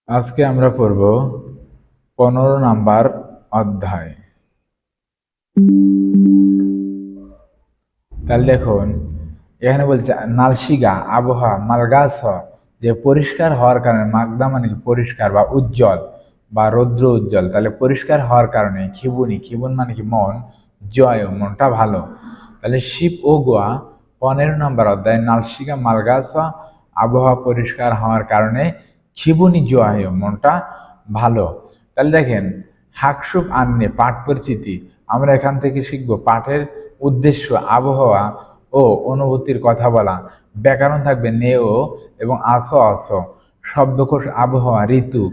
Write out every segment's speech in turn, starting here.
আজকে আমরা পড়ব 15 নাম্বার অধ্যায়। তাহলে দেখুন, এখানে বলছে নালশিগা আবহাওয়া মালগাছ যে পরিষ্কার হওয়ার কারণে, মাগদা মানে কি পরিষ্কার বা উজ্জ্বল বা রৌদ্র উজ্জ্বল, তাহলে পরিষ্কার হওয়ার কারণে খিবুনি, খিবুন মানে কি মন, জয় মনটা ভালো। তাহলে শিব ও গোয়া 15 নম্বর অধ্যায় নালশিগা মালগাছ আবহাওয়া পরিষ্কার হওয়ার কারণে খিবুনি জয় মনটা ভালো। তাহলে দেখেন, হাকসুপ আন্নে পাঠ পরিচিতি, আমরা এখান থেকে শিখব পাঠের উদ্দেশ্য, আবহাওয়া ও অনুভূতির কথা বলা। ব্যাকরণ থাকবে নেও এবং আস, শব্দকোষ আবহাওয়া, ঋতু,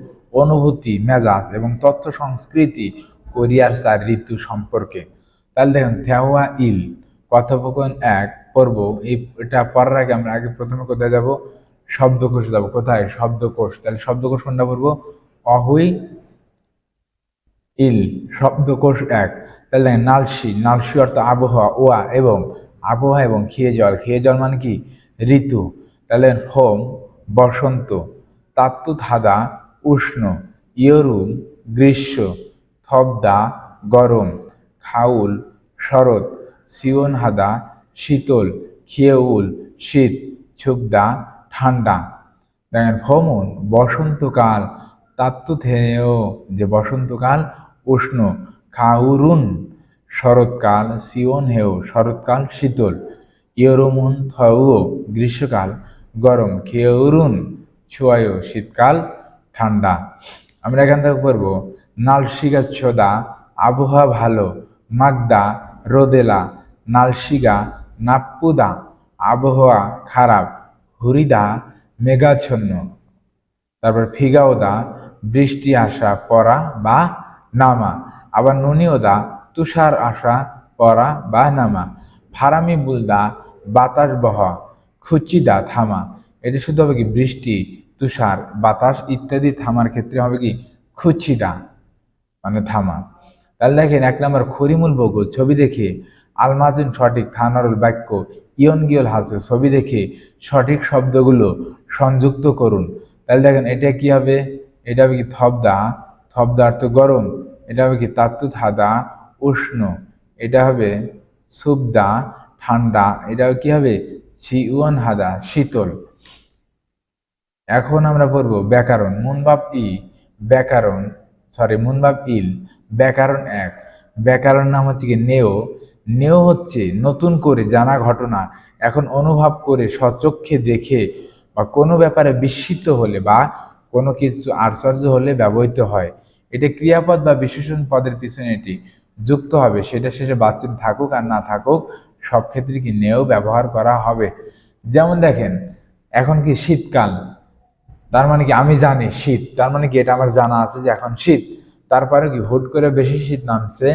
অনুভূতি মেজাজ এবং তথ্য সংস্কৃতি কোরিয়ার 4 ঋতু সম্পর্কে। তাহলে দেখেন থেওয়া ইল কথোপকথন 1 পর্ব। এটা পড়ার আগে আমরা আগে প্রথমে কোথায় যাব? শব্দকোষে যাব। কোথায়? শব্দকোষ। তাহলে শব্দকোষ কোনটা পড়বো? অহুই ইল, শব্দকোষ 1। তাহলে নালসি, নালসি অর্থ আবহাওয়া, ওয়া এবং আবহাওয়া এবং খেয়ে জল, খেয়ে জল মানে কি ঋতু। তাহলে হোম বসন্ত, তাত্তু ধাদা উষ্ণ, ইয়রুম গ্রীষ্ম, থবদা গরম, খাউল শরৎ, সিওন হাদা শীতল, খিয়েউল শীত, ছুকদা ঠান্ডা। দেখেন ভ্রমণ বসন্তকাল, তাত্তুথেয় যে বসন্তকাল উষ্ণ, খাউরুন শরৎকাল, সিওন হেও শরৎকাল শীতল, ইয়রুমুন থউ গ্রীষ্মকাল গরম, খেউরুন ছুয়ায় শীতকাল ঠান্ডা। আমরা এখান থেকে পড়বো নালশিগা ছোদা আবহাওয়া ভালো, মাগদা রোদেলা, নালশিগা নাপ্পুদা আবহাওয়া খারাপ, হুরিদা মেঘাচ্ছন্ন, তারপর ফিগাওদা বৃষ্টি আসা পড়া বা নামা, আবার নুনিওদা তুষার আসা পড়া বা নামা, ফারামি বুলদা বাতাস বহা, খুচিদা থামা। এটি শুধু হবে কি বৃষ্টি, তুষার, বাতাস ইত্যাদি থামার ক্ষেত্রে হবে কি খুচিদা মানে থামা। তাহলে দেখেন 1 নম্বর খরিমুল বগু ছবি দেখে আলমাজুন সঠিক থানারুল বাক্য ইয়ন গিয়ল হাসে, ছবি দেখে সঠিক শব্দগুলো সংযুক্ত করুন। তাহলে দেখেন এটা কি হবে? এটা হবে কি থবদা, থবদা অর্থ গরম। এটা হবে কি তাত্তু থাদা উষ্ণ। এটা হবে সুবদা ঠান্ডা। এটাও কি হবে? সিউন হাদা শীতল। এখন আমরা পড়বো ব্যাকরণ মুনবাব ই, ব্যাকরণ মুনবাব ইল, ব্যাকরণ 1। ব্যাকরণ নাম হচ্ছে কি নেও। নেও হচ্ছে নতুন করে জানা ঘটনা, এখন অনুভব করে স্বচক্ষে দেখে বা কোনো ব্যাপারে বিস্মিত হলে বা কোনো কিছু আশ্চর্য হলে ব্যবহৃত হয়। এটি ক্রিয়াপদ বা বিশেষণ পদের পিছনে এটি যুক্ত হবে, সেটা শেষে বাচ্চিত থাকুক আর না থাকুক সব ক্ষেত্রে কি নেও ব্যবহার করা হবে। যেমন দেখেন, এখন কি শীতকাল, তার মানে কি আমি জানি শীত, তার মানে কি এটা আমার জানা আছে যে এখন শীত। তারপরে কি হুট করে বেশি শীত নামছে,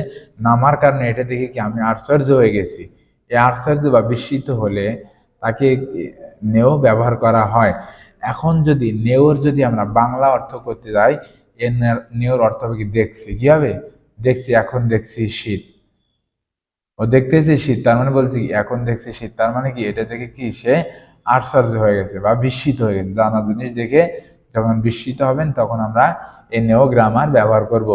নামার কারণে এটা দেখে কি আমি আশ্চর্য হয়ে গেছি। এই আশ্চর্য বা বিস্মিত হলে তাকে নেও ব্যবহার করা হয়। এখন যদি নেওর যদি আমরা বাংলা অর্থ করতে যাই, এর নেওর অর্থ হবে কি দেখছি। কি হবে? দেখছি, এখন দেখছি শীত। ও দেখতেছে শীত, তার মানে বলছি কি এখন দেখছে শীত, তার মানে কি এটা থেকে কি সে আশ্চর্য হয়ে গেছে বা বিস্মিত হয়ে গেছে। জানা জিনিস দেখে যখন বিস্মিত হবেন তখন আমরা এই নেও গ্রামার ব্যবহার করব।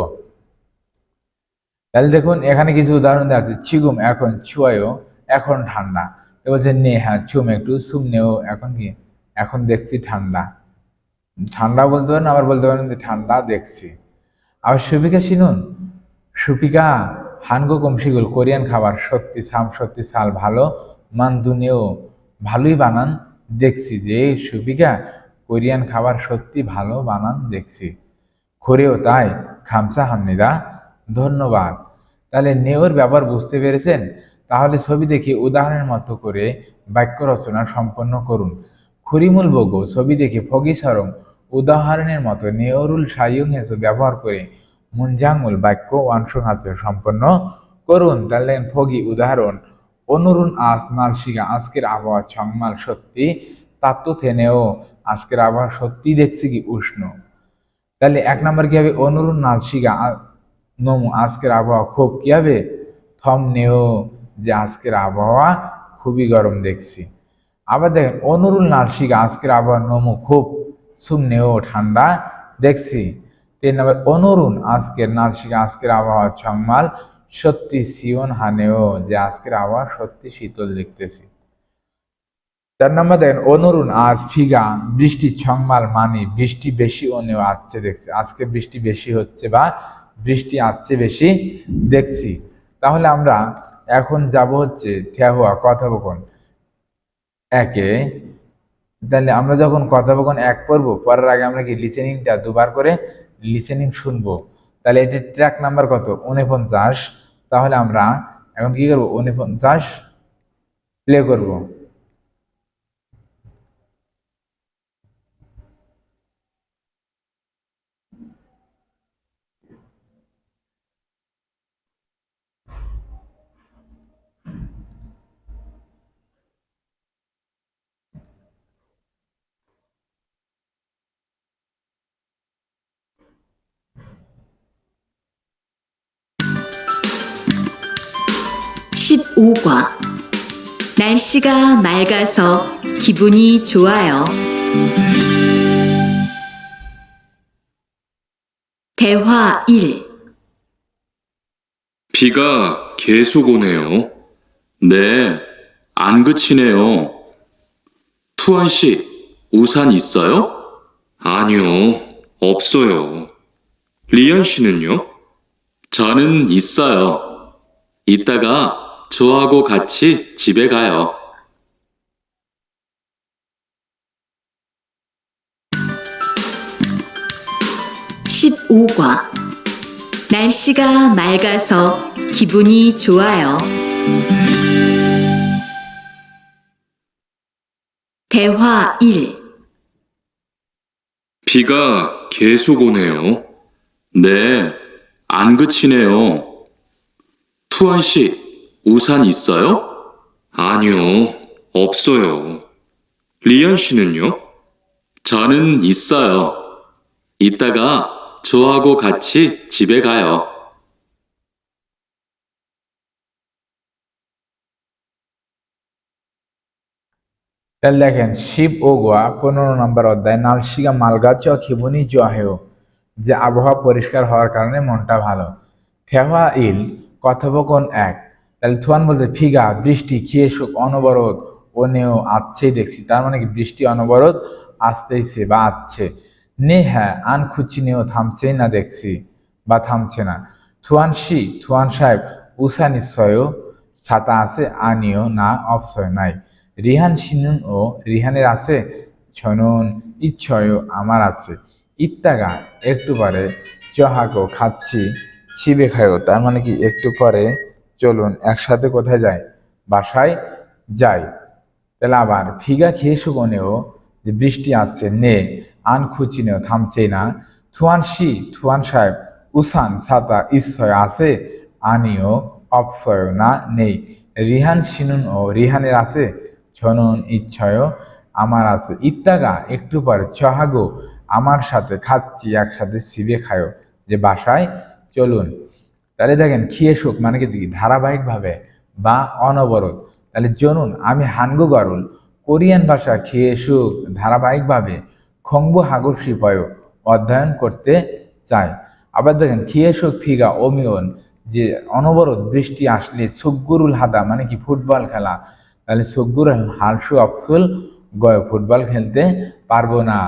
তাহলে দেখুন এখানে কিছু উদাহরণ দেওয়া আছে। ছিগুম এখন, ছুয়ায়ও এখন ঠান্ডা। এ বলছে নে হ্যাঁ ছুম একটু, সুম নেও এখন কি এখন দেখছি ঠান্ডা। ঠান্ডা বলতে পারেন, আবার বলতে পারেন যে ঠান্ডা দেখছি। আবার সুপিকা শুনুন, সুপিকা হানগো কমশিগুল কোরিয়ান খাবার সত্যি সাম সত্যি সাল ভালো মান দুনিও ভালোই বানান দেখছি। যে সুপিকা কোরিয়ান খাবার সত্যি ভালো বানান দেখছি। করেও তাই খামসা হামনিদা ধন্যবাদ। তাহলে নেওর ব্যবহার বুঝতে পেরেছেন? তাহলে ছবি দেখে উদাহরণের মতো করে বাক্য রচনা সম্পন্ন করুন। খুরিমুল বগো ছবি দেখে ফগি সরম উদাহরণের মতো নেওরুল সাইয়ং হেসো ব্যবহার করে মুনজাঙ্গুল বাক্য অংশঘাত সম্পন্ন করুন। তাহলে ফগি উদাহরণ, অনুরুণ আজ নালশিগা আজকের আবহাওয়া ছংমাল সত্যি, তাত্ত্ব থেনেও আজকের আবহাওয়া সত্যি দেখছি কি উষ্ণ। তাহলে 1 নম্বর কি হবে? অনুরুণ নালশিগা নমু আজকের আবহাওয়া খুব কি হবে? থম নেও যে আজকের আবহাওয়া খুবই গরম দেখছি। আবার দেখেন অনুরুল নালশিগা আজকের আবহাওয়া নমু খুব, সুম নেও ঠান্ডা দেখছি। 3 নম্বর অনুরুণ আজকের নালশিকা আজকের আবহাওয়া 정말 সত্যি 시원하네요 যে আজকের আবহাওয়া সত্যি শীতল দেখতেছি। 4 নম্বর দেখেন অনুরুণ আজ ফিগা বৃষ্টি 정말 많이 বৃষ্টি বেশি ওনেও আসছে দেখছি আজকে বৃষ্টি বেশি হচ্ছে বা বৃষ্টি আসছে বেশি দেখছি। তাহলে আমরা এখন যাব হচ্ছে থেহুয়া কথোপকথন একে। তাহলে আমরা যখন কথোপকথন এক পড়বো পড়ার আগে আমরা কি লিসেনিংটা দুবার করে লিসেনিং শুনবো। তাহলে এটির ট্র্যাক নাম্বার কত 49। তাহলে আমরা এখন কি করবো 49 প্লে করবো। 15과 날씨가 맑아서 기분이 좋아요. 대화 1. 비가 계속 오네요. 네, 안 그치네요. 투원 씨, 우산 있어요? 아니요, 없어요. 리안 씨는요? 저는 있어요. 이따가 저하고 같이 집에 가요. (15과) 날씨가 맑아서 기분이 좋아요. 대화 1. 비가 계속 오네요. 네, 안 그치네요. 투원 씨, 우산 있어요? 아니요, 없어요. 리안 씨는요? 저는 있어요. 이따가 저하고 같이 집에 가요. তাহলে দেখেন শিব ও গোয়া 15 নম্বর অধ্যায় নালশিকা মালগাছ খিবুনি জহেও যে আবহাওয়া পরিষ্কার হওয়ার কারণে মনটা ভালো। থেওয়া ইল কথোপকথন 1। তাহলে থুয়ান বলতে ফিগা বৃষ্টি খিয়েসুক অনবরত ও নেও আসছেই দেখছি তার মানে কি বৃষ্টি অনবরত আসতেইছে বা আসছে। নে হ্যাঁ আন খুঁজছি নেও থামছেই না দেখছি বা থামছে না। থুয়ান শি থুয়ান সাহেব উষা নিশ্চয় ছাতা আছে আনিও না অবসয় নাই। রিহান শিনুন ও রিহানের আছে ছনুন ইচ্ছয় আমার আছে। ইত্যাগা একটু পরে চহাকো খাচ্ছি ছিবে খায়ও তার মানে কি একটু পরে চলুন একসাথে কোথায় যাই বাসায় যাই। তাহলে আবার ফিগা খেয়ে শুকনেও যে বৃষ্টি আসছে নে আন খুচিনেও থামছেই না। থুয়ান শি থুয়ান সাহেব উসান ছাতা ইচ্ছয় আছে আনিও অপসয় না নেই। রিহান শিনুন ও রিহানের আছে ছনুন ইচ্ছয় আমার আছে। ইত্যাগা একটু পরে চহাগো আমার সাথে খাচ্ছি একসাথে সিবে খায়ও যে বাসায় চলুন। তাহলে দেখেন খিয়েসুক মানে কি ধারাবাহিকভাবে বা অনবরত। তাহলে জনুন আমি হানগু গরুল কোরিয়ান ভাষা খিয়েসুক ধারাবাহিকভাবে খংবু হাগুর শিপয় অধ্যয়ন করতে চায়। আবার দেখেন খিয়েসুক ফিগা ওমিয়ন যে অনবরত বৃষ্টি আসলে সুগুরুল হাদা মানে কি ফুটবল খেলা। তাহলে সুগুর হালসু অফসুল গয় ফুটবল খেলতে পারবো না।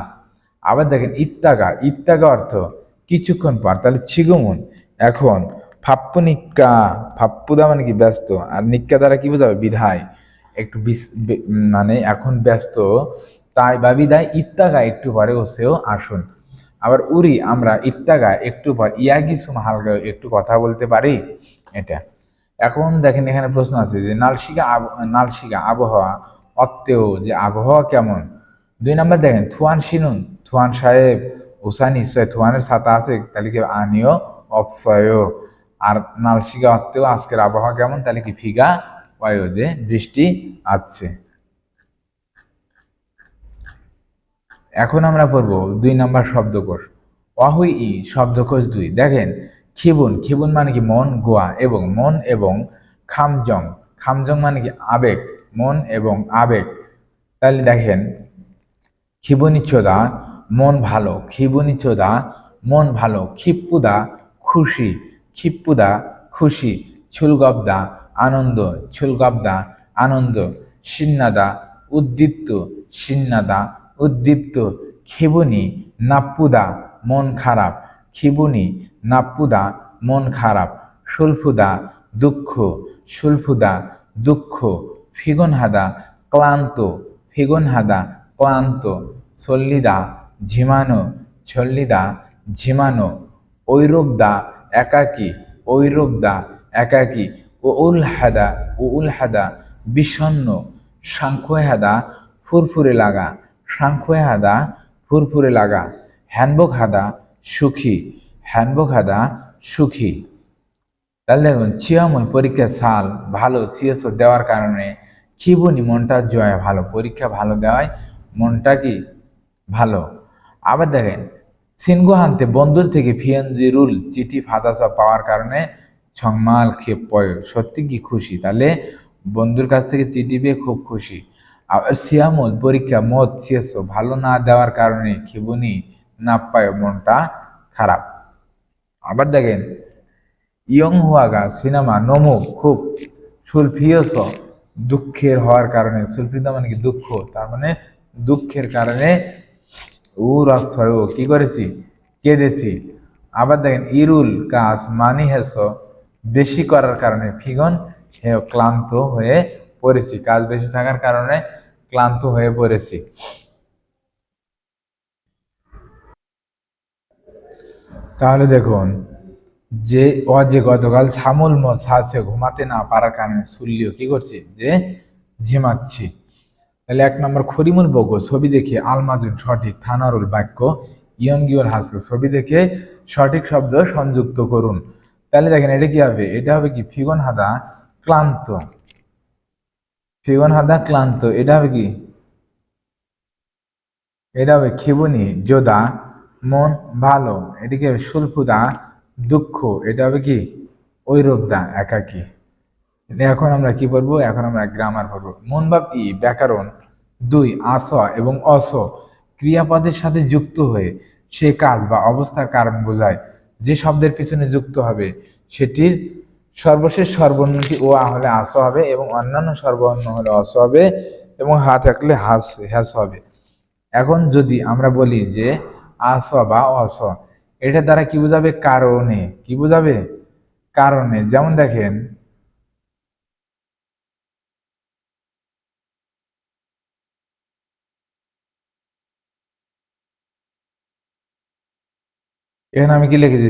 আবার দেখেন ইত্যাগা ইত্যাগা অর্থ কিছুক্ষণ পর। তাহলে ছিগুমুন এখন ফাপ্পু নিক্কা ফাপ্পুদা মানে কি ব্যস্ত আর নিক্কা দ্বারা কি বোঝাবে বিধায় একটু মানে এখন ব্যস্ত তাই বা বিদায় ইত্যাগা একটু পরে ওসেও আসুন। আবার উরি আমরা ইত্যাগা একটু পর ইয়াগিসুম হালকা একটু কথা বলতে পারি এটা। এখন দেখেন এখানে প্রশ্ন আছে যে নালশিকা আবহাওয়া অত্তেও যে আবহাওয়া কেমন। 2 নম্বর দেখেন থুয়ান শিনুন থুয়ান সাহেব উষা নিশ্চয় থুয়ানের ছাতা আছে তাহলে কি আনিও অপসয়। আর নালশিকা অত্তেও আজকের আবহাওয়া কেমন তাহলে কি ফিগা ওয়ায়ো যে বৃষ্টি আছে। এখন আমরা পড়বো 2 নম্বর শব্দকোষ অহুই ই শব্দকোষ 2। দেখেন খিবুন খিবুন মানে কি মন গোয়া এবং মন এবং খামজং খামজং মানে কি আবেগ মন এবং আবেগ। তাহলে দেখেন খিবুনিচ্ছদা মন ভালো খিবুনি চোদা মন ভালো খিপ্পুদা খুশি খিপ্পুদা খুশি ছুলগবদা আনন্দ ছুলগবদা আনন্দ সিন্নাদা উদ্দীপ্ত সিন্নাদা উদ্দীপ্ত খিবুনি নাপ্পুদা মন খারাপ খিবুনি নাপ্পুদা মন খারাপ সুলফুদা দুঃখ সুলফুদা দুঃখ ফিগনহাদা ক্লান্ত ফিগনহাদা ক্লান্ত সল্লিদা ঝিমানো ছল্লিদা ঝিমানো ঐরবদা একাকী ঐরবদা একাকী ও উলহাদা বিষণ্ণ সাংখ্যহাদা ফুরফুরে লাগা সাংখ্যহাদা ফুরফুরে লাগা হ্যানবক হাদা সুখী হ্যানবক হাদা সুখী। তাহলে দেখুন চিয়ামল পরীক্ষা সাল ভালো সিএসও দেওয়ার কারণে খিবুনি মনটা জয় ভালো পরীক্ষা ভালো দেওয়ায় মনটা কি ভালো। আবার দেখেন সিনগো হানতে বন্ধুর থেকে ফিএনজি রুল চিঠি ফাদাসা পাওয়ার কারণে ছংমাল খেপ পয় সত্যি কি খুশি তাহলে বন্ধুর কাছ থেকে চিঠি পেয়ে খুব খুশি। আবার সিয়ামল পরীক্ষা মত সিএসও ভালো না দেওয়ার কারণে খিবুনি না পায় মনটা খারাপ। আবার দেখেন ইয়ং হুয়াগা সিনেমা নমুক খুব সুলফিয়স দুঃখের হওয়ার কারণে সুলফিদা মানে কি দুঃখ তার মানে দুঃখের কারণে উ রসয় কি করেছি কেঁদেছি। আবার দেখেন ইরুল কাজ মানি হেস বেশি করার কারণে ফিগন হে ক্লান্ত হয়ে পড়েছি কাজ বেশি থাকার কারণে ক্লান্ত হয়ে পড়েছি। তাহলে দেখুন যে গতকাল ছামুল মশাছে ঘুমাতে না পারার কারণে সুল্লিও কি করছে যে ঝিমাচ্ছি। তাহলে 1 নম্বর খরিমুল বগো ছবি দেখে আলমাজুন সঠিক থানারুল বাক্য ইয়ঙ্গিওর হাসকে ছবি দেখে সঠিক শব্দ সংযুক্ত করুন। তাহলে দেখেন এটা কি হবে এটা হবে কি ফিগন হাদা ক্লান্ত ফিগন হাদা ক্লান্ত এটা হবে কি এটা হবে খিবুনি যোদা মন ভালো এটিকে সুলফুদা দুঃখ এটা হবে কি ঐরবদা একাকী। এখন আমরা কি পড়বো এখন আমরা গ্রামার পড়বো। মনভাব ই ব্যাকরণ 2 আস এবং অস ক্রিয়াপদের সাথে যুক্ত হয়ে সে কাজ বা অবস্থার কারণ বোঝায় যে শব্দের পিছনে যুক্ত হবে সেটির সর্বশেষ স্বরবর্ণটি ও আ হলে আস হবে এবং অন্যান্য স্বরবর্ণ হলে অস হবে এবং হা থাকলে হ্যাস হবে। এখন যদি আমরা বলি যে আস বা অস এটা দ্বারা কি বোঝাবে কারণে কি বোঝাবে কারণে। যেমন দেখেন এখানে আমি কি লিখেছি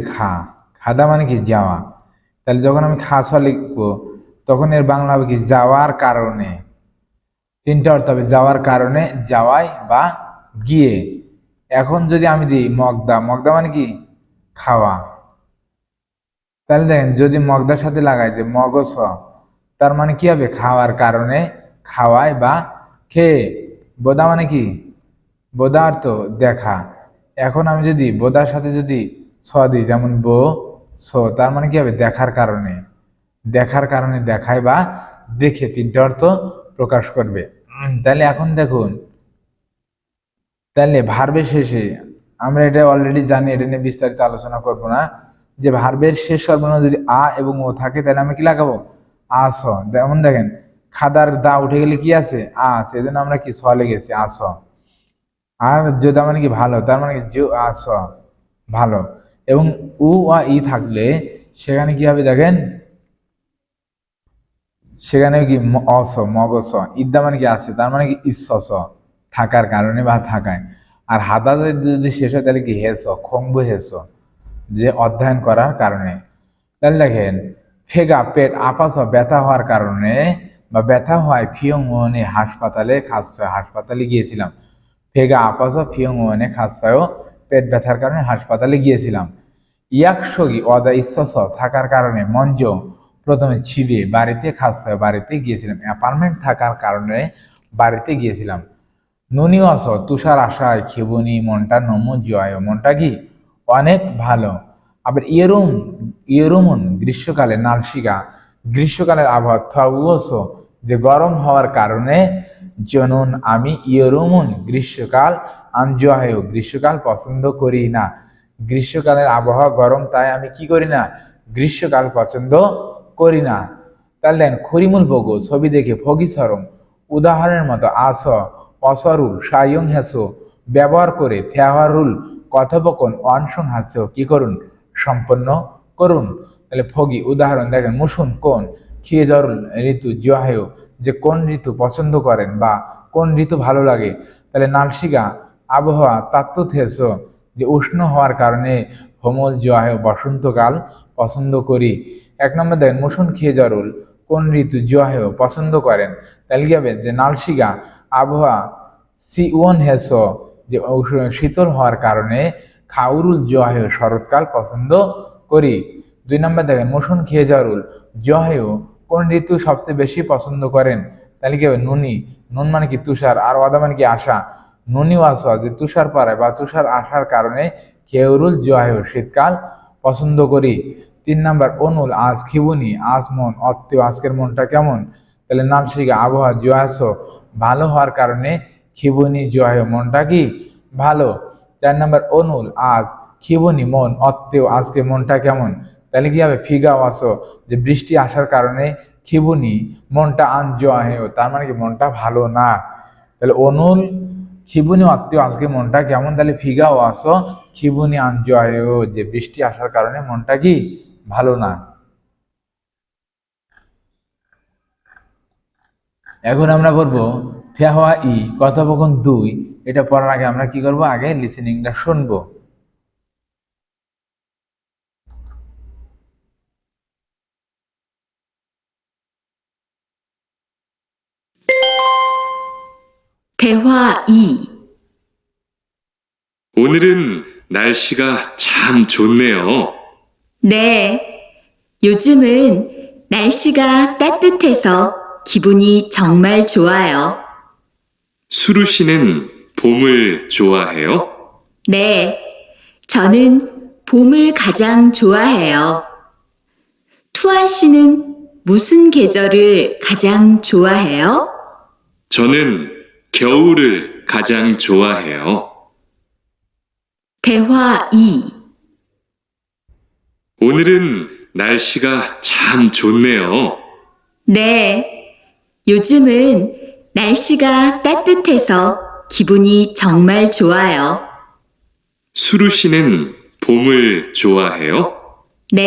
খাদা মানে কি যাওয়া তাহলে যখন আমি খাস লিখবো তখন এর বাংলা হবে কি যাওয়ার কারণে 3টা অর্থ হবে যাওয়ার কারণে যাওয়ায় বা গিয়ে। এখন যদি আমি দিই মগদা মানে কি খাওয়া তাহলে দেখেন যদি মগদার সাথে লাগাই যে মগস তার মানে কি হবে খাওয়ার কারণে খাওয়ায় বা খেয়ে। বোদা মানে কি বোদা অর্থ দেখা। এখন আমি যদি বোদার সাথে যদি ছ দিই যেমন বো ছ তার মানে কি হবে দেখার কারণে দেখায় বা দেখে 3টা অর্থ প্রকাশ করবে। তাহলে এখন দেখুন তাহলে ভার্বের শেষে আমরা এটা অলরেডি জানি এটা নিয়ে বিস্তারিত আলোচনা করব না যে ভার্বের শেষ সর্বনাম যদি আ এবং ও থাকে তাহলে আমি কি লাগাবো আস। যেমন দেখেন খাদার দা উঠে গেলে কি আছে আ আছে এই জন্য আমরা কি ছ লেগেছি আস। আর যোদা মানে কি ভালো তার মানে কি জো আস ভালো এবং উ আ ই থাকলে সেখানে কি হবে দেখেন সেখানে কি মগস ইদ্দা মানে কি আছে তার মানে কি ইসস থাকার কারণে বা থাকায়। আর হাদা যদি শেষ হয় তাহলে কি হেস খম্ব হেস যে অধ্যয়ন করার কারণে। তাহলে দেখেন ফেগা পেট আপাস ব্যথা হওয়ার কারণে বা ব্যথা হয় ফিয়ংনে হাসপাতালে গিয়েছিলাম। ফেগা আপাস ফিয়ংনে খাসায়ও পেট ব্যথার কারণে হাসপাতালে গিয়েছিলাম। ইয়াকসগি অদা ইসস থাকার কারণে মঞ্জ প্রথমে ছিবে বাড়িতে বাড়িতে গিয়েছিলাম অ্যাপার্টমেন্ট থাকার কারণে বাড়িতে গিয়েছিলাম। নুনিওয়াস তুষার আশায় খিবুনি মনটা নমো জয় মনটা কি অনেক ভালো। আবার ইয়েরুমন গ্রীষ্মকালে নালশিকা গ্রীষ্মকালের আবহাওয়া যে গরম হওয়ার কারণে জনুন আমি ইয়রুমুন গ্রীষ্মকাল আনজোয়াহেও গ্রীষ্মকাল পছন্দ করি না। গ্রীষ্মকালের আবহাওয়া গরম, তাই আমি কি করি না, গ্রীষ্মকাল পছন্দ করি না। তাহলে দেন খরিমুল বগো ছবি দেখে ফগিসরম উদাহরণের মতো আস অসরুল সায়ং হেসো ব্যবহার করে থেহারুল কথোপকথন অনসং হাস্য কি করুন, সম্পন্ন করুন। তাহলে ফগি উদাহরণ দেখেন, মুসুন কোন, খিয়ে জরুল ঋতু জোয়াহেও যে কোন ঋতু পছন্দ করেন বা কোন ঋতু ভালো লাগে। তাহলে নালশিগা আবহাওয়া তাত্ত্ব থেস যে উষ্ণ হওয়ার কারণে হোমল জোয়াহেও বসন্তকাল পছন্দ করি। এক নম্বর দেখেন, মুসুন খিয়ে জরুল কোন ঋতু জোয়াহেও পছন্দ করেন। তাহলে কি হবে যে নালশিগা আবহাওয়া সিওন হেস যে শীতল হওয়ার কারণে খাউরুল জোয়াহেও শরৎকাল পছন্দ করি। দুই নম্বর দেখেন, মুসুন খেয়ে জরুল জোয়াহেও কোন ঋতু সবচেয়ে বেশি পছন্দ করেন। তাহলে কি হবে নুনি, নুন মানে কি তুষার, আর ওয়াদা মানে কি আশা, নুনি ওয়াসা যে তুষার পাড়ায় বা তুষার আসার কারণে খেউরুল জোয়াহেও শীতকাল পছন্দ করি। তিন নাম্বার অনুল আজ খিবুনি আজ মন অত্তেও আজকের মনটা কেমন। তাহলে নালশিগা আবহাওয়া জোয়াস ভালো হওয়ার কারণে খিবুনি জোয়াহেও মনটা কি ভালো। চার নাম্বার অনুল আজ খিবুনি মন অত্তেও আজকে মনটা কেমন। তাহলে কি হবে ফিগা ওয়াসো যে বৃষ্টি আসার কারণে খিবুনি মনটা আন জোয়াহেও তার মানে কি মনটা ভালো না। তাহলে অনুল খিবুনি অত্তেও আজকে মনটা কেমন, তাহলে ফিগা ওয়াসো খিবুনি আন জোয়াহেও যে বৃষ্টি আসার কারণে মনটা কি ভালো না। এখন আমরা বলবো ফেহওয়া ই কথোপকথন 2। এটা পড়ার আগে আমরা কি করব, আগে লিসেনিংটা শুনবো। 대화 2. 오늘은 날씨가 참 좋네요. 네, 요즘은 날씨가 따뜻해서 기분이 정말 좋아요. 수루 씨는 봄을 좋아해요? 네, 저는 봄을 가장 좋아해요. 투아 씨는 무슨 계절을 가장 좋아해요? 저는 겨울을 가장 좋아해요. 대화 2. 오늘은 날씨가 참 좋네요. 네, 요즘은 날씨가 따뜻해서 기분이 정말 좋아요. 수루 씨는 봄을 좋아해요? 네,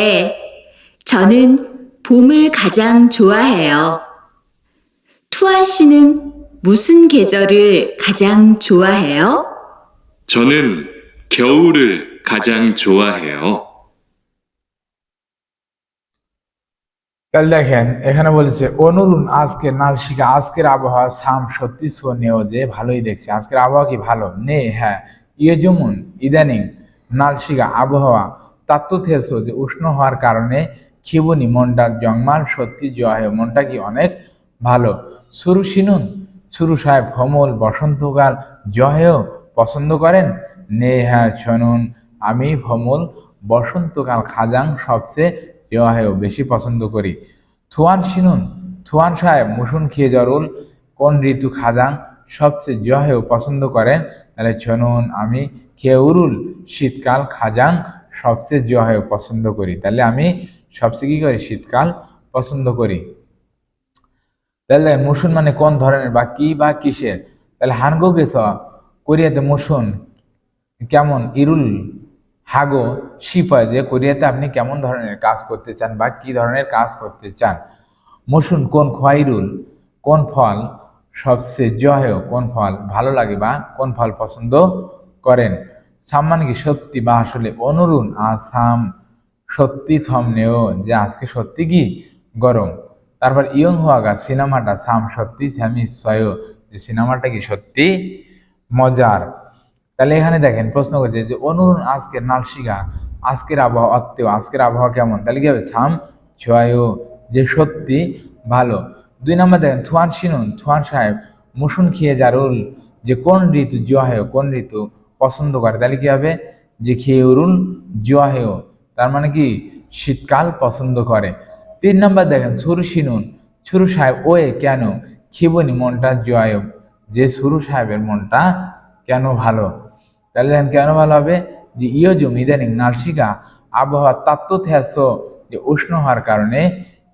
저는 봄을 가장 좋아해요. 투아 씨는 무슨 계절을 가장 좋아해요? 저는 겨울을 가장 좋아해요. তাহলে দেখেন এখানে বলেছে অনুরুন আজকে নালশিকা আজকের আবহাওয়া সাম সত্যি সোনেও যে ভালোই দেখছে, আজকের আবহাওয়া কি ভালো নে, হ্যাঁ ইয়েজুমুন ইদানিং নালশিকা আবহাওয়া তাত্ত্ব থেসো যে উষ্ণ হওয়ার কারণে খিবুনি মনটা জংমাল সত্যি জয় মনটা কি অনেক ভালো। সুরু শিনুন সুরু সাহেব ভমল বসন্তকাল জহেও পছন্দ করেন। নে হ্যাঁ শুনুন আমি ভমল বসন্তকাল খাজাং সবচেয়ে জহেও বেশি পছন্দ করি। থুয়ান শিনুন থুয়ান সাহেব মুসুন খেয়ে জরুল কোন ঋতু খাজাং সবচেয়ে জহেও পছন্দ করেন। তাহলে শুনুন আমি খেউরুল শীতকাল খাজাং সবচেয়ে জহেও পছন্দ করি। তাহলে আমি সবচেয়ে কি করি, শীতকাল পছন্দ করি। তাহলে মুসুন মানে কোন ধরনের বা কি বা কিসের। তাহলে হানগো গেছ কোরিয়াতে মুসুন কেমন, ইরুল হাগো শিপায় যে কোরিয়াতে আপনি কেমন ধরনের কাজ করতে চান বা কি ধরনের কাজ করতে চান। মুসুন কোন খোয়াইরুল কোন ফল সবচেয়ে জহেও কোন ফল ভালো লাগে বা কোন ফল পছন্দ করেন। সাম্মান কি সত্যি বা আসলে। অনুরুণ আসাম সত্যি থমনেও যে আজকে সত্যি কি গরম। তারপর ইয়ং হুয়াগা সিনেমাটা সাম সত্যি স্যামিসয় যে সিনেমাটা কি সত্যি মজার। তাহলে এখানে দেখেন প্রশ্ন করছে যে অনুরুণ আজকের নালশিকা আজকের আবহাওয়া অত্তেও আজকের আবহাওয়া কেমন। তাহলে কি হবে সাম ছয় যে সত্যি ভালো। দুই নম্বর দেখেন থুয়ান শিনুন থুয়ান সাহেব মুসুন খেয়ে জারুল যে কোন ঋতু জোয়াহেও কোন ঋতু পছন্দ করে। তাহলে কি হবে যে খেউরুল জোয়াহেও তার মানে কি শীতকাল পছন্দ করে। তিন নম্বর দেখেন ছুরু শিনুন ছুরু সাহেব ওয়ে কেন খিবনি মনটা জোয়াহেও যে সুরু সাহেবের মনটা কেন ভালো? তাহলে দেখেন কেন ভালো হবে, যে ইয়োজুম ইদানিং নালশিকা আবহাওয়া তাত্ত্ব থেস, যে উষ্ণ হওয়ার কারণে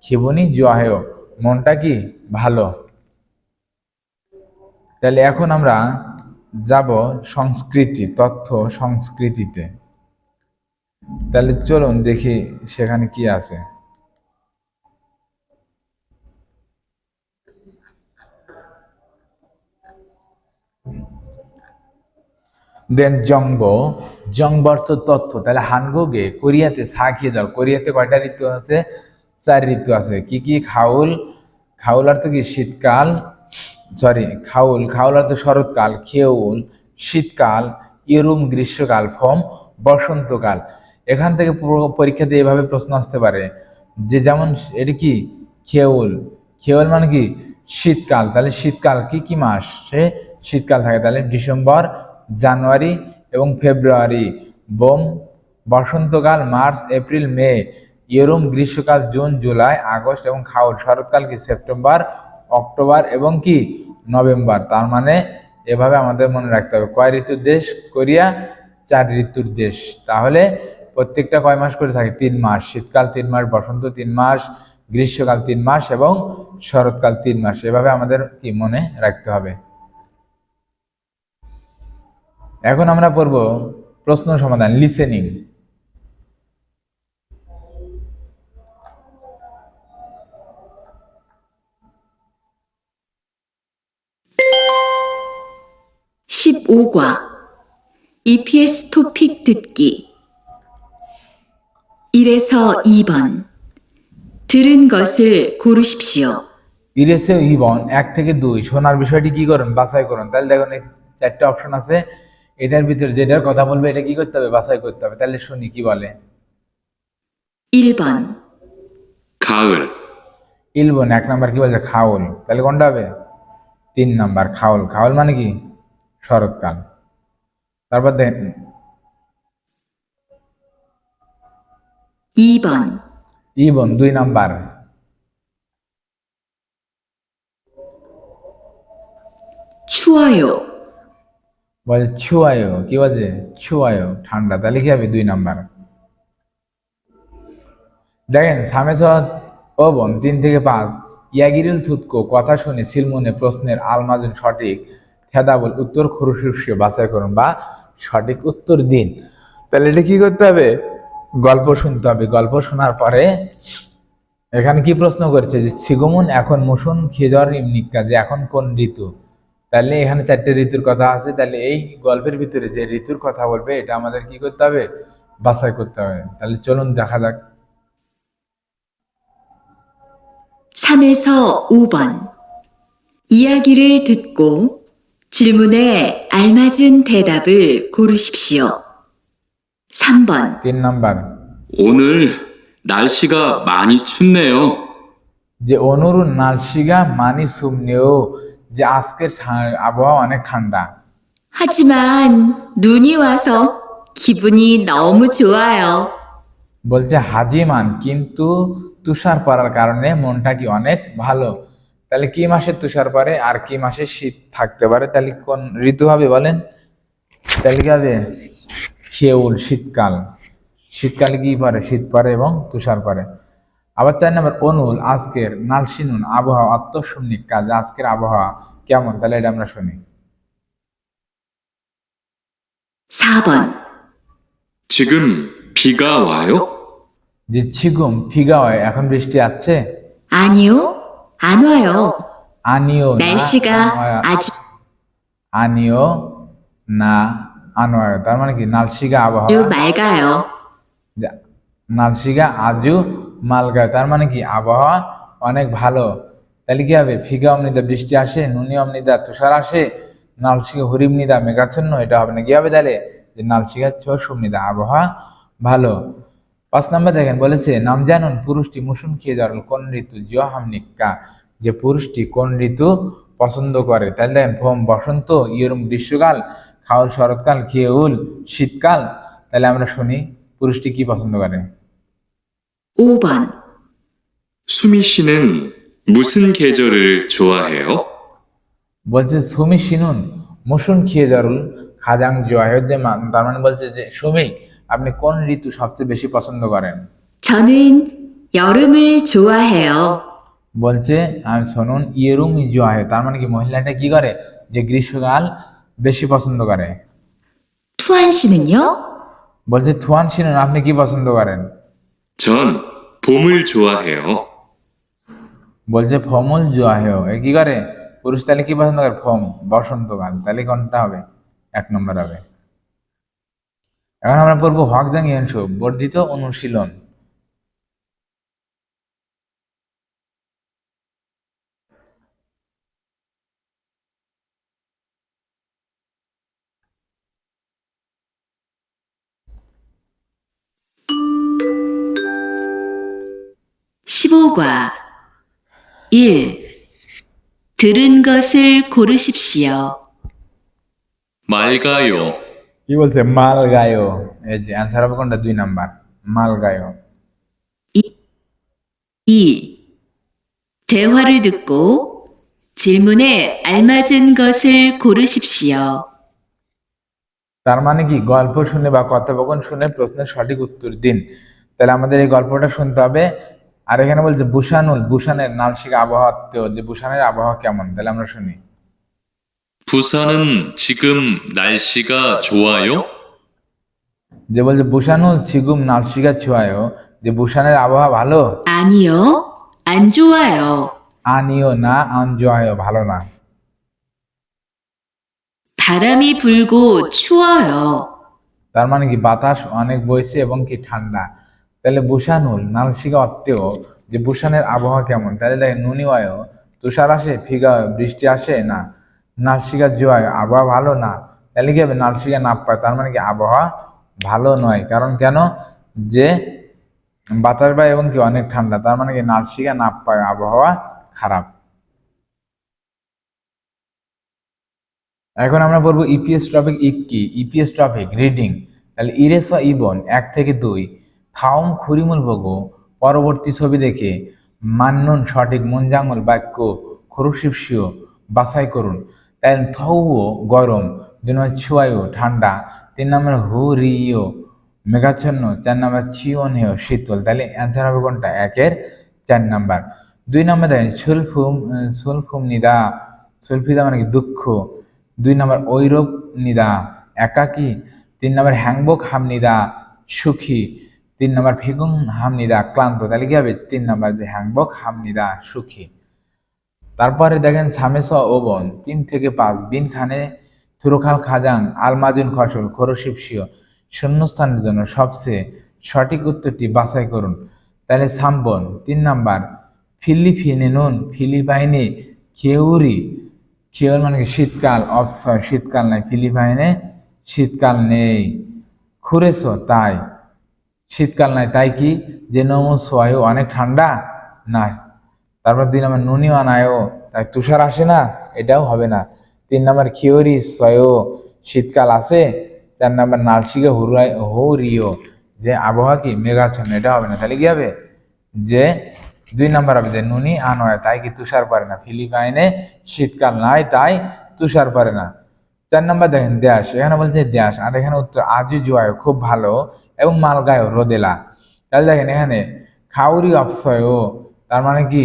খিবনি জোয়াহেও মনটা কি ভালো। তাহলে এখন আমরা যাব সংস্কৃতি, তথ্য সংস্কৃতিতে। তাহলে চলুন দেখি সেখানে কি আছে। দেন জংব, জংব অর্থ তথ্য। তাহলে হানগোগে কোরিয়াতে ছা খেয়ে যাও। কোরিয়াতে কয়টা ঋতু আছে? 4 ঋতু আছে। কি কি? খাউল, খাউল অর্থ কি শীতকাল, সরি খাউল, খাউল অর্থ শরৎকাল, খেউল শীতকাল, ইরুম গ্রীষ্মকাল, ফম বসন্তকাল। এখান থেকে পরীক্ষাতে এভাবে প্রশ্ন আসতে পারে যে যেমন এটি কি খেউল, খেউল মানে কি শীতকাল। তাহলে শীতকাল কি কি মাস সে শীতকাল থাকে? তাহলে ডিসেম্বর, জানুয়ারি এবং ফেব্রুয়ারি। বোম বসন্তকাল মার্চ এপ্রিল মে। ইয়রুম গ্রীষ্মকাল জুন জুলাই আগস্ট এবং খাউল শরৎকাল কি সেপ্টেম্বর অক্টোবর এবং কি নভেম্বর। তার মানে এভাবে আমাদের মনে রাখতে হবে। কয় ঋতুর দেশ কোরিয়া? 4 ঋতুর দেশ। তাহলে প্রত্যেকটা কয় মাস করে থাকে? 3 মাস। শীতকাল 3 মাস, বসন্ত 3 মাস, গ্রীষ্মকাল 3 মাস এবং শরৎকাল 3 মাস। এভাবে আমাদের কি মনে রাখতে হবে। এখন আমরা পড়ব প্রশ্ন সমাধান, লিসেনিং। (15과) EPS 토픽 듣기 1에서 2번 들은 것을 고르십시오. ইরেসে ইবন 1 থেকে 2 শোনার বিষয়টি কি করুন? বাছাই করুন। তাহলে দেখুন এই 4টা অপশন আছে, এটার ভিতরে যেটার কথা বলবে এটা কি করতে হবে? বাছাই করতে হবে। তাহলে শুনি কি বলে। 1번 가을, ইলবন 1 নাম্বার কি বলছে? খাউল। তাহলে কোনটা হবে? 3 নাম্বার খাউল। খাউল মানে কি শরৎকাল। তারপর দেখেন 2번 ইবন 2 নাম্বার 추워요. বলে ছুয়ায়ো, কি বলছে? ছুয়ায়ো ঠান্ডা। তাহলে কি হবে? 2 নাম্বার। দেখেন সামেস ও বোন 3 থেকে 5 ইয়াগিরিল থুতকো কথা শুনে সিলমনে প্রশ্নের আলমাজুন সঠিক খেদাবল উত্তর খুরুশিষ্য বাছাই করুন বা সঠিক উত্তর দিন। তাহলে এটা কি করতে হবে? গল্প শুনতে হবে। গল্প শোনার পরে এখানে কি প্রশ্ন করছে যে সিগমুন এখন মুসুন খেজর ইমনিকা, যে এখন কোন ঋতু। তাহলে এখানে 4টে ঋতুর কথা আছে। তাহলে এই গল্পের ভিতরে যে ঋতুর কথা বলবে এটা আমাদের কি করতে হবে? বাছাই করতে হবে। তাহলে চলুন দেখা যাক। 3에서 5번 이야기를 듣고 질문에 알맞은 대답을 고르십시오. 3번 3 নাম্বার 오늘 날씨가 많이 춥네요. যে অনুরু নালশিগা মানি সুমনেও, যে আজকের আবহাওয়া অনেক ঠান্ডা। 하지만 눈이 와서 기분이 너무 좋아요. বলছে হাজিমান কিন্তু তুষার পড়ার কারণে মনটা কি অনেক ভালো। তাহলে কি মাসে তুষার পড়ে আর কি মাসে শীত থাকতে পারে? তাহলে কোন ঋতু হবে বলেন? তাহলে কি হবে? খেউল শীতকাল। শীতকালে কি পড়ে? শীত পড়ে এবং তুষার পড়ে। আবার 4 নম্বর অনুল আজকের নালশিনুন আবহাওয়া আত্মসম্যক কাজ, আজকের আবহাওয়া কেমন? তাহলে এটা আমরা শুনি। 4번 지금 비가 와요? যে ছিগুম ফিগা হয়, এখন বৃষ্টি আছে? 아니요, 안 와요. আনিও না 날씨가 아주 আনিও না আনোয়ার। তার মানে কি নালশিগা আবহাওয়া, 맑아요. নালশিগা আজু মালগা। তার মানে কি আবহাওয়া অনেক ভালো। তাহলে কি হবে? ফিগা অমনিদা বৃষ্টি আসে, নুনি অমনিদা তুষার আসে, নালশিগা হরিমনিদা মেঘাচ্ছন্ন। এটা হবে না। কি হবে তাহলে? যে নালশিগা ছোসমনিদা আবহাওয়া ভালো। 5 নম্বর দেখেন বলেছে নাম জানুন পুরুষটি মুসুন খেয়ে যাওয়ার কোন ঋতু জিও হামনিকা, যে পুরুষটি কোন ঋতু পছন্দ করে। তাহলে দেখেন ভোম বসন্ত, ইয়রুম গ্রীষ্মকাল, খাউল শরৎকাল, খেউল শীতকাল। তাহলে আমরা শুনি পুরুষটি কি পছন্দ করে। 5번 수미 씨는 무슨 계절을 좋아해요? বলছে সুমি শিনুন মসুন খিয়ে জারুল খাজাং জোয়াহে তার মানে বলছে যে সুমি আপনি কোন ঋতু সবচেয়ে বেশি পছন্দ করেন? 저는 여름을 좋아해요. বলছে আর শুনুন ইয়েরুম জোয়াহে তার মানে কি মহিলাটা কি করে যে গ্রীষ্মকাল বেশি পছন্দ করে। 투한 씨는요? বলছে থুয়ান শিনুন আপনি কি পছন্দ করেন? 전 봄을 좋아해요. বলছে ফমুল জোয়াহেও এ কি করে পুরুষ তাহলে কি পছন্দ করে ফম বসন্তকাল তাহলে কোনটা হবে? 1 নম্বর হবে। এখন আমরা পড়বো হকজাং ইয়ানশো বর্ধিত অনুশীলন। (15과) 1. 들은 것을 고르십시오. 맑아요. কি বলছে মাল গায়ো এই যে অ্যান্সার হবে কোনটা? 2 নাম্বার মাল গায়ো। 2. 대화를 듣고 질문에 알맞은 것을 고르십시오. তার মানে কি গল্প শুনে বা কথোপকথন শুনে প্রশ্নের সঠিক উত্তর দিন। তাহলে আমাদের এই গল্পটা শুনতে হবে। আর এখানে বলছে বুসানুল বুসানের নালশিক আবহাওয়া আত্মীয় যে বুসানের আবহাওয়া কেমন তাহলে আমরা শুনি। 부산은 지금 날씨가 좋아요? যে বলছে বুসানুল ছিগুম নালশিকা ছোঁয়ায় যে বুসানের আবহাওয়া ভালো? 아니요, 안 좋아요. আনিও না আনজোয়ায় ভালো না। 바람이 불고 추워요. তার মানে কি বাতাস অনেক বইছে এবং কি ঠান্ডা। তাহলে বুসানুল নালশিকা অত্তেও যে বুসানের আবহাওয়া কেমন তাহলে দেখেন নুনিওয়ায় তুষার আসে ফিগা বৃষ্টি আসে না নালশিকা জোয়ায় আবহাওয়া ভালো না তাহলে কি হবে নালশিকা নাপ পায় তার মানে কি আবহাওয়া ভালো নয়। কারণ কেন যে বাতাস বায় এবং কি অনেক ঠান্ডা তার মানে কি নালশিকা নাপ পায় আবহাওয়া খারাপ। এখন আমরা পড়বো ইপিএস টপিক কি ইপিএস টপিক রিডিং। তাহলে ইরেস বা ইবন 1 থেকে 2 থাউম খুরিমুল বগো পরবর্তী ছবি দেখে মান্নুন সঠিক মুনজাঙ্গল বাক্য খরুশিপসিও বাছাই করুন। তাহলে থৌও গরম 2 নম্বর ছুয়ায়ু ঠান্ডা 3 নম্বর হু রিও মেঘাচ্ছন্ন 4 নম্বর চিওন হেও শীতল। তাহলে অ্যান্সার হবে কোনটা 1-এর 4 নাম্বার। 2 নম্বর দেখেন সুলফুম নিদা সুলফিদা মানে কি দুঃখ 2 নম্বর ঐরব নিদা একাকী 3 নম্বর হ্যাংবক হামনিদা সুখী 3 নম্বর ফিগুং হামনিদা ক্লান্ত। তাহলে কি হবে 3 নম্বর যে হ্যাংবক হামনিদা সুখী। তারপরে দেখেন সামেস ওবন 3 থেকে 5 বিন খানে থুরোখাল খাজাং আলমাজুন ফসল খরশিপসিও শূন্যস্থানের জন্য সবচেয়ে সঠিক উত্তরটি বাছাই করুন। তাহলে সাম্বন 3 নাম্বার ফিলিপিনেনুন ফিলিপাইনে কেউরি কেউর মানে কি শীতকাল অপসয় শীতকাল নাই ফিলিপাইনে শীতকাল নেই খুরেছো তাই শীতকাল নাই তাই কি যে নমো সোয়ায়ু অনেক ঠান্ডা না। তারপর 2 নম্বর নুনিও আনায়ও তাই তুষার আসে না এটাও হবে না। 3 নম্বর খিওরি সয়ও শীতকাল আছে। 4 নম্বর নালশিকে হুরিও যে আবহাওয়া কি মেঘাচ্ছন্ন এটা হবে না। তাহলে কি হবে যে 2 নম্বর হবে যে নুনি আনয় তাই কি তুষার পড়ে না ফিলিপাইনে শীতকাল নাই তাই তুষার পড়ে না। 4 নম্বর দেখেন দেশ এখানে বলছে দেশ আর এখানে উত্তর আজু জোয়ায় খুব ভালো এবং মালগায় রোদেলা। তাহলে দেখেন এখানে খাউরি অপসয়ও তার মানে কি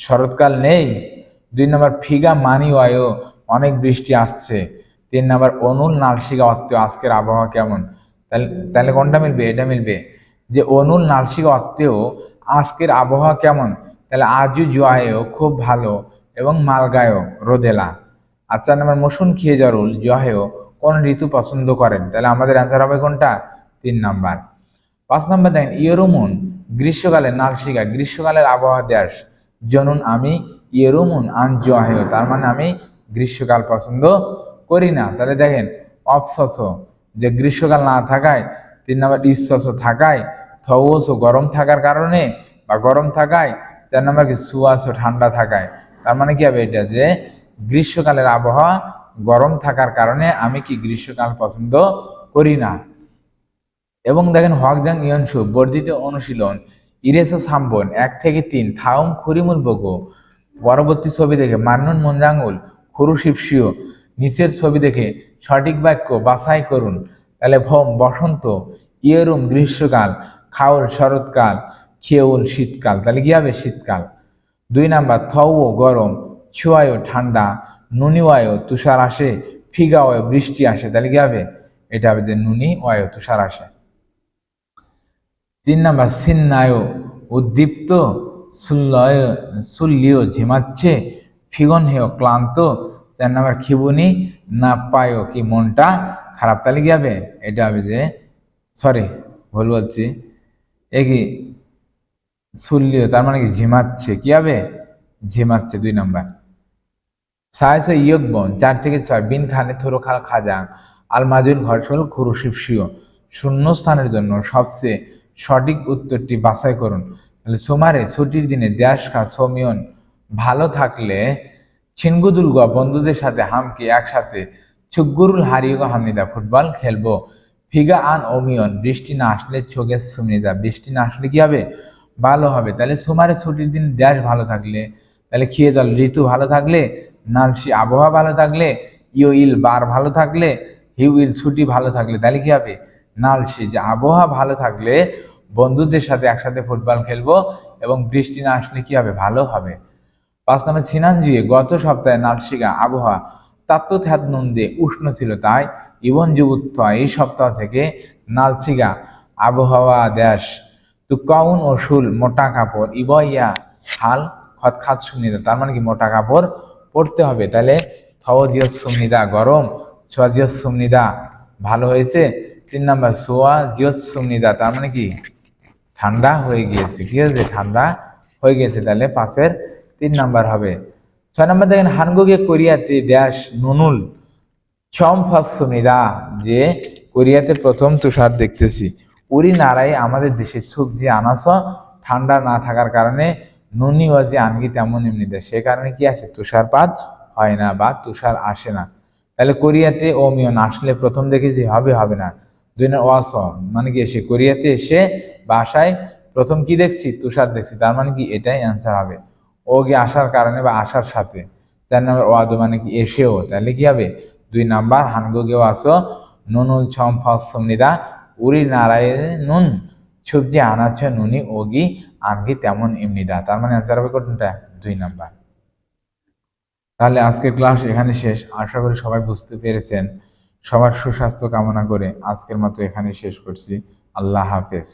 শরৎকাল নেই। 2 নম্বর ফিগা মানি ওয়ায়ো অনেক বৃষ্টি আসছে। 3 নম্বর অনুল নালশিকা অত্য আজকের আবহাওয়া কেমন তাহলে তাহলে কোনটা মিলবে এটা মিলবে যে অনুল নালশিকা অত্তেও আজকের আবহাওয়া কেমন তাহলে আজু জোয়ায়ও খুব ভালো এবং মালগায়ও রোদেলা। আর 4 নম্বর মসুন খিয়ে জারুল জোয়াহেও কোন ঋতু পছন্দ করেন তাহলে আমাদের অ্যান্সার হবে কোনটা 3 নাম্বার। 5 নম্বর দেখেন ইয়েরুমুন গ্রীষ্মকালে নালশিকা গ্রীষ্মকালের আবহাওয়া দেশ জনুন আমি ইয়েরুমুন আন জোয়াহেও তার মানে আমি গ্রীষ্মকাল পছন্দ করি না। তাহলে দেখেন অপসস যে গ্রীষ্মকাল না থাকায় 3 নম্বর ইসস থাকায় থৌস গরম থাকার কারণে বা গরম থাকায় 4 নম্বর কি সুয়াস ঠান্ডা থাকায় তার মানে কি হবে এটা যে গ্রীষ্মকালের আবহাওয়া গরম থাকার কারণে আমি কি গ্রীষ্মকাল পছন্দ করি না। এবং দেখেন হকজাং ইয়নসু বর্ধিত অনুশীলন ইরেসো সাম্বন 1 থেকে 3 থাউম খুরিমুল বগো পরবর্তী ছবি দেখে মান্নুন মুনজাঙ্গুল খুরুশিপসিও নিচের ছবি দেখে সঠিক বাক্য বাছাই করুন। তাহলে ভোম বসন্ত, ইয়েরুম গ্রীষ্মকাল, খাউল শরৎকাল, খেউল শীতকাল, তাহলে কি হবে শীতকাল। 2 নাম্বার থও গরম, ছুয়ায়ও ঠান্ডা, নুনিওয়ায়ও তুষার আসে, ফিগাওয়ায়ও বৃষ্টি আসে, তাহলে কি হবে এটা হবে যে নুনি ওয়ায়ও তুষার আসে। 3 নাম্বার সিন্নায়ও উদ্দীপ্ত, সুল্লিও ঝিমাচ্ছে, ফিগন হেয় ক্লান্ত। 4 নাম্বার খিবুনি না পায়ও কি মনটা খারাপ, তাহলে কি হবে এটা হবে যে সরি ভুল বলছি, এ কি সুল্লিও তার মানে কি ঝিমাচ্ছে, কি হবে ঝিমাচ্ছে 2 নাম্বার। 6 ইয়কবন 4 থেকে 6 বিন খানে থোরো খাল খাজাং আলমাজুন ঘরসল খুরুশিপসিও শূন্য স্থানের জন্য সবচেয়ে সঠিক উত্তরটি বাছাই করুন। তাহলে সোমারে ছুটির দিনে দেশ খা সোমিয়ন ভালো থাকলে ছিনগুদুলগ বন্ধুদের সাথে হামকে একসাথে চুগুরুল হারিয়ে হামিদা ফুটবল খেলবো। ফিগা আন ওমিয়ন বৃষ্টি না আসলে ছোগে সুমিদা বৃষ্টি না আসলে কি হবে ভালো হবে। তাহলে সোমারে ছুটির দিন দেশ ভালো থাকলে, তাহলে খেয়ে জল ঋতু ভালো থাকলে, নালসি আবহাওয়া ভালো থাকলে, ইউ ইল বার ভালো থাকলে, হিউ ইল ছুটি ভালো থাকলে, তাহলে কি হবে নালসি যে আবহাওয়া ভালো থাকলে বন্ধুদের সাথে একসাথে ফুটবল খেলবো এবং বৃষ্টি না আসলে কি হবে ভালো হবে। 5 নম্বর সিনানজুয়ে গত সপ্তাহে নালসিগা আবহাওয়া তাত্ত্বথ্যাত নন্দে উষ্ণ ছিল, তাই ইবন যুবুত্ব এই সপ্তাহ থেকে নালসিগা আবহাওয়া দেশ তু কাউন ও শুল মোটা কাপড় ইবইয়া হাল খত খাত সুনিদা, তার মানে কি মোটা কাপড় পরতে হবে। তাহলে থজিয়স সুমনিদা গরম, সোয়াজিয়স সুমনিদা ভালো হয়েছে। 3 নাম্বার সোয়া জিয়স সুমনিদা তার মানে কি ঠান্ডা হয়ে গিয়েছে, কি হয়েছে ঠান্ডা হয়ে গেছে, তাহলে 5-এর 3 নাম্বার হবে। 6 নাম্বার দেখেন হানগুগে কোরিয়াতে ড্যাশ নুনুল ছম ফাসুমিদা যে কোরিয়াতে প্রথম তুষার দেখতেছি। উরি নারাই আমাদের দেশে সবজি আনাস ঠান্ডা না থাকার কারণে নুনি ওয়াজি আনগি তেমন এমনিতে সে কারণে কি আসে তুষারপাত হয় না বা তুষার আসে না। তাহলে কোরিয়াতে ওমিয়ন আসলে প্রথম দেখেছি হবে হবে না। 2 নম্বর ওয়াস মানে কি এসে কোরিয়াতে এসে বাসায় প্রথম কি দেখছি তুষার দেখছি, তার মানে কি এটাই অ্যান্সার হবে ও গিয়ে আসার কারণে বা আসার সাথে। 4 নম্বর ওয়াদ মানে কি এসেও, তাহলে কি হবে 2 নাম্বার হানগুগেও আসো নুনুল ছম ফসমিদা উরি নারায় নুন সবজি আনাচ্ছ নুনি ওগি আনগি তেমন এমনিদা, তার মানে অ্যান্সার হবে কোনটা 2 নাম্বার। তাহলে আজকের ক্লাস এখানে শেষ, আশা করি সবাই বুঝতে পেরেছেন। সবার সুস্বাস্থ্য কামনা করে আজকের মতো এখানে শেষ করছি। আল্লাহ হাফেজ।